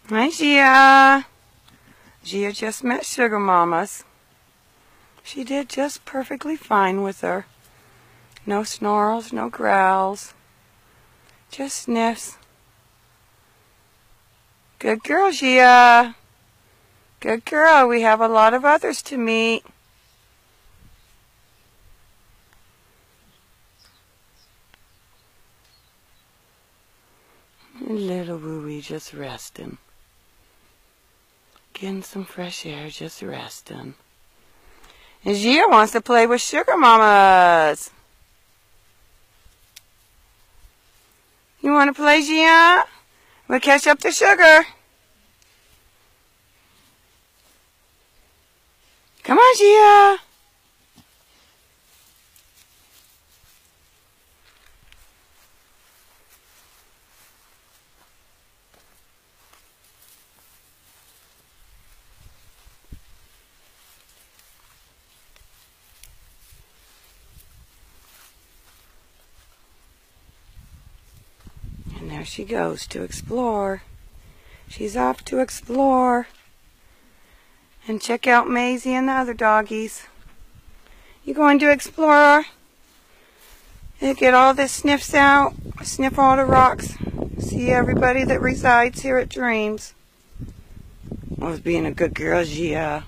Hi, Gia. Gia just met Sugar Mama's. She did just perfectly fine with her. No snarls, no growls. Just sniffs. Good girl, Gia. Good girl. We have a lot of others to meet. Little Wooey just resting. Getting some fresh air, just resting. And Gia wants to play with Sugar Mamas. You want to play, Jian? We'll catch up to Sugar. Come on, Gia. And there she goes to explore. She's off to explore. And check out Maisie and the other doggies. You going to explore? And get all the sniffs out. Sniff all the rocks. See everybody that resides here at Dreams. I was being a good girl, Gia.